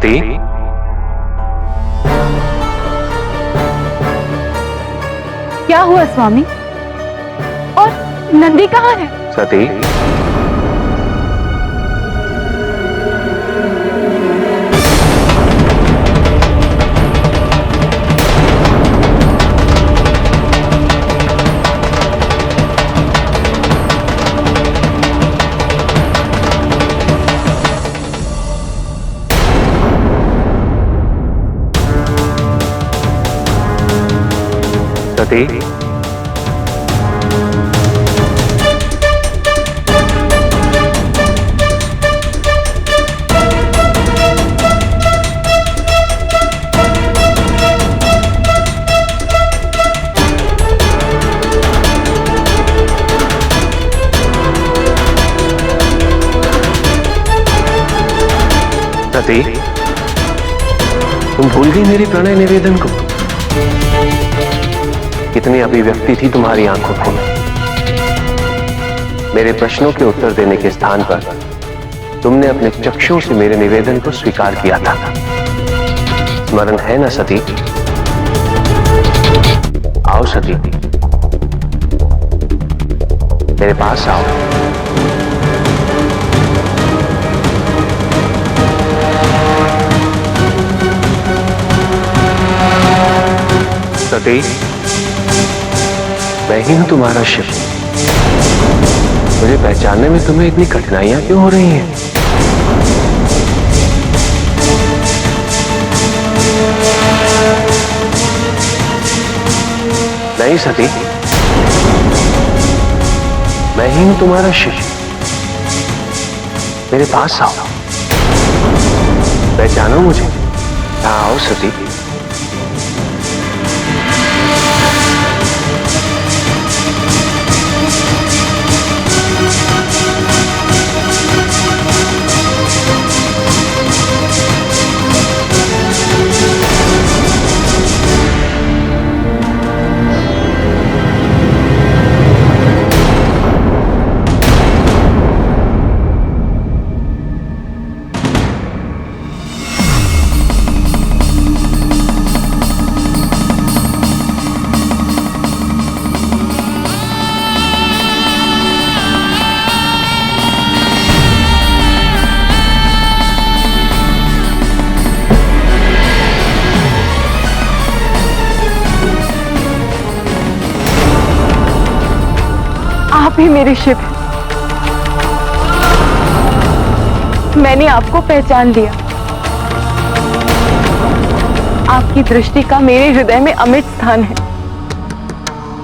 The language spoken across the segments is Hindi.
सती, क्या हुआ स्वामी? और नंदी कहाँ है? सती, सती, सती, तुम भूल गई मेरी प्रणय निवेदन को? कितनी अभिव्यक्ति थी तुम्हारी आंखों में। मेरे प्रश्नों के उत्तर देने के स्थान पर तुमने अपने चक्षुओं से मेरे निवेदन को स्वीकार किया था। स्मरण है ना सती? आओ सती, मेरे पास आओ। सती, मैं ही हूं तुम्हारा शिव। मुझे पहचानने में तुम्हें इतनी कठिनाइयां क्यों हो रही हैं? नहीं सती, मैं ही हूं तुम्हारा शिव। मेरे पास आओ, पहचानो मुझे। आओ सती। आप ही मेरे शिव हैं। मैंने आपको पहचान लिया। आपकी दृष्टि का मेरे हृदय में अमिट स्थान है।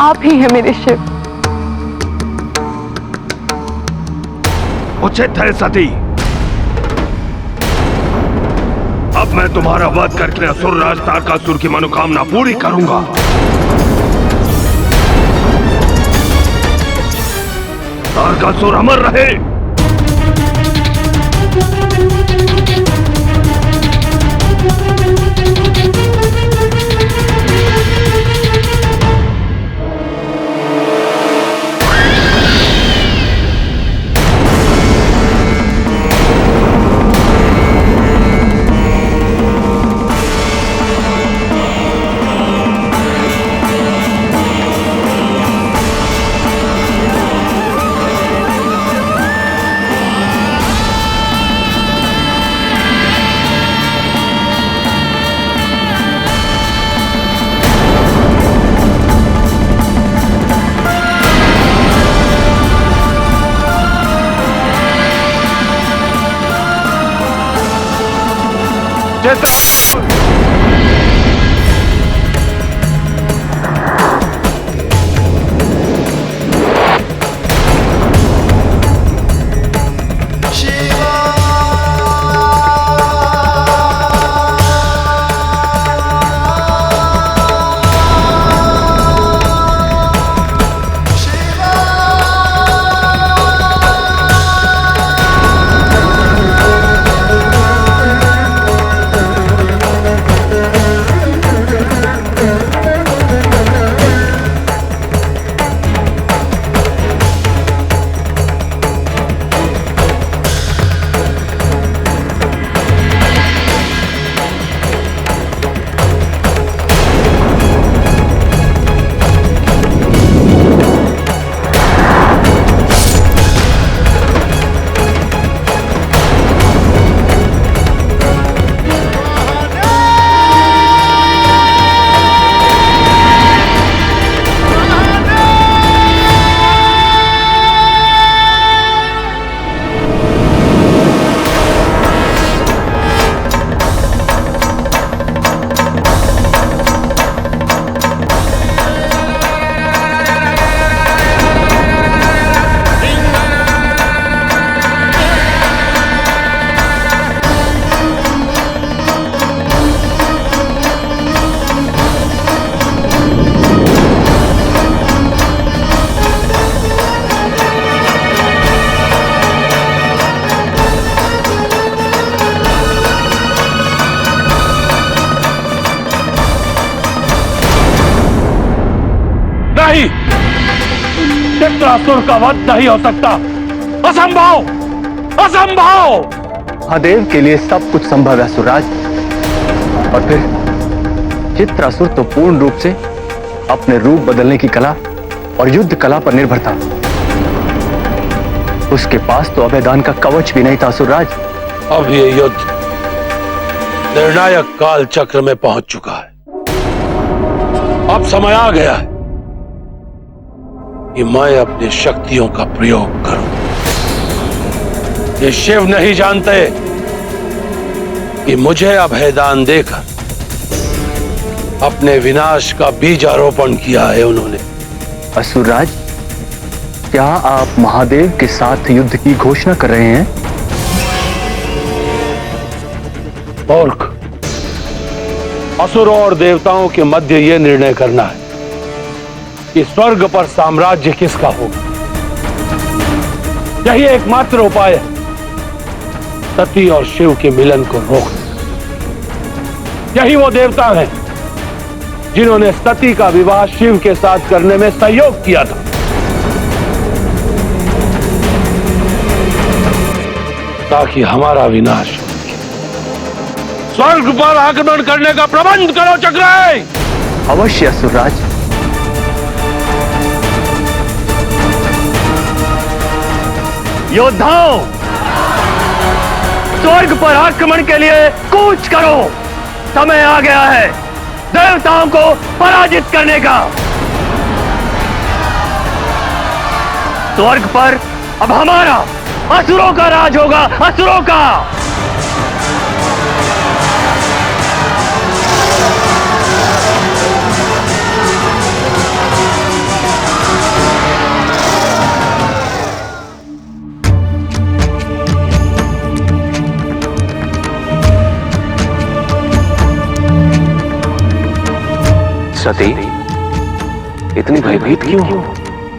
आप ही हैं मेरे शिव। उचित है सती। अब मैं तुम्हारा वध करके असुर राज तारकासुर की मनोकामना पूरी करूंगा। तारकासुर अमर रहे। चित्रासुर का वध नहीं हो सकता। असंभव, असंभव। महादेव के लिए सब कुछ संभव है सूरराज। और फिर चित्रासुर तो पूर्ण रूप से अपने रूप बदलने की कला और युद्ध कला पर निर्भर था। उसके पास तो अभयदान का कवच भी नहीं था सूरराज। अब ये युद्ध निर्णायक काल चक्र में पहुंच चुका है। अब समय आ गया है कि मैं अपनी शक्तियों का प्रयोग करूं। ये शिव नहीं जानते कि मुझे अभयदान देकर अपने विनाश का बीजारोपण किया है उन्होंने। असुरराज, क्या आप महादेव के साथ युद्ध की घोषणा कर रहे हैं? मूर्ख, असुरों और देवताओं के मध्य यह निर्णय करना है कि स्वर्ग पर साम्राज्य किसका होगा। यही एकमात्र उपाय है सती और शिव के मिलन को रोकने। यही वो देवता हैं जिन्होंने सती का विवाह शिव के साथ करने में सहयोग किया था, ताकि हमारा विनाश हो सके। स्वर्ग पर आक्रमण करने का प्रबंध करो चक्राय। अवश्य असुरराज। योद्धाओं, स्वर्ग पर आक्रमण के लिए कूच करो। समय आ गया है देवताओं को पराजित करने का। स्वर्ग पर अब हमारा, असुरों का राज होगा, असुरों का। सती, इतनी भयभीत क्यों हो?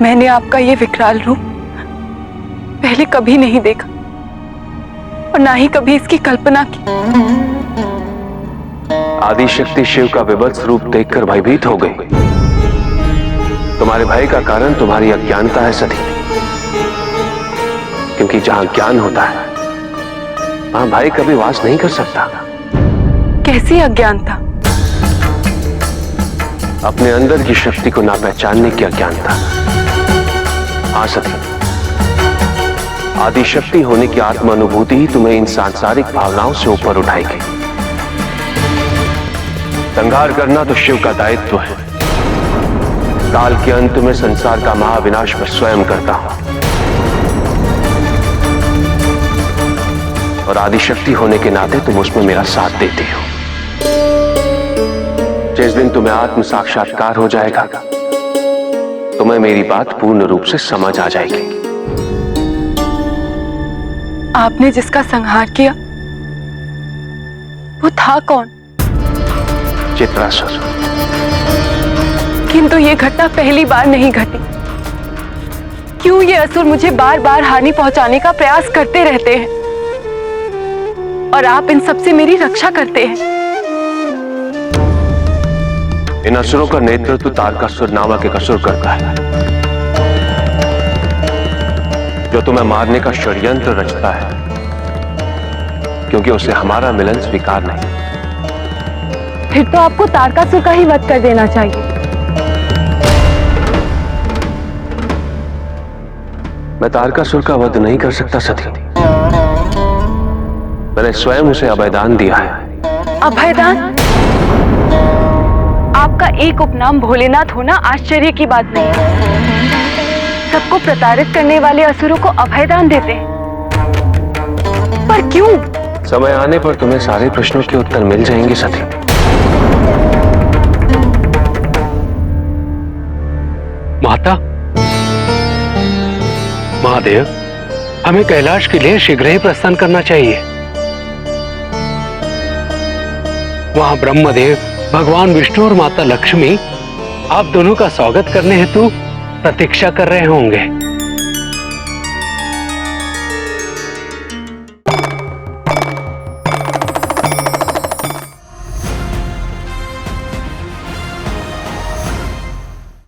मैंने आपका ये विकराल रूप पहले कभी नहीं देखा और ना ही कभी इसकी कल्पना की। आदिशक्ति शिव का विभत्स रूप देखकर भयभीत हो गई। तुम्हारे भय का कारण तुम्हारी अज्ञानता है सती, क्योंकि जहां ज्ञान होता है वहां भय कभी वास नहीं कर सकता। कैसी अज्ञानता? अपने अंदर की शक्ति को ना पहचानने की अज्ञानता। हाँ सती, आदिशक्ति होने की आत्म अनुभूति ही तुम्हें इन सांसारिक भावनाओं से ऊपर उठाएगी। संहार करना तो शिव का दायित्व है। काल के अंत में संसार का महाविनाश मैं स्वयं करता हूं, और आदिशक्ति होने के नाते तुम उसमें मेरा साथ देती हो। जिस दिन तुम्हें आत्म साक्षात्कार हो जाएगा, तुम्हें मेरी बात पूर्ण रूप से समझ आ जाएगी। आपने जिसका संहार किया वो था कौन? चित्रासुर। किंतु ये घटना पहली बार नहीं घटी। क्यों ये असुर मुझे बार बार हानि पहुंचाने का प्रयास करते रहते हैं और आप इन सबसे मेरी रक्षा करते हैं? इन असुरों का नेतृत्व तारकासुर नामक एक असुर करता है, जो तुम्हें मारने का षड्यंत्र रचता है, क्योंकि उसे हमारा मिलन स्वीकार नहीं। फिर तो आपको तारकासुर का ही वध कर देना चाहिए। मैं तारकासुर का वध नहीं कर सकता सती। मैंने स्वयं उसे अभयदान दिया है। अभयदान? आपका एक उपनाम भोलेनाथ होना आश्चर्य की बात नहीं है। सबको प्रताड़ित करने वाले असुरों को अभयदान देते हैं, पर क्यों? समय आने पर तुम्हें सारे प्रश्नों के उत्तर मिल जाएंगे सती। माता, महादेव, हमें कैलाश के लिए शीघ्र ही प्रस्थान करना चाहिए। वहां ब्रह्मदेव, भगवान विष्णु और माता लक्ष्मी आप दोनों का स्वागत करने हेतु प्रतीक्षा कर रहे होंगे।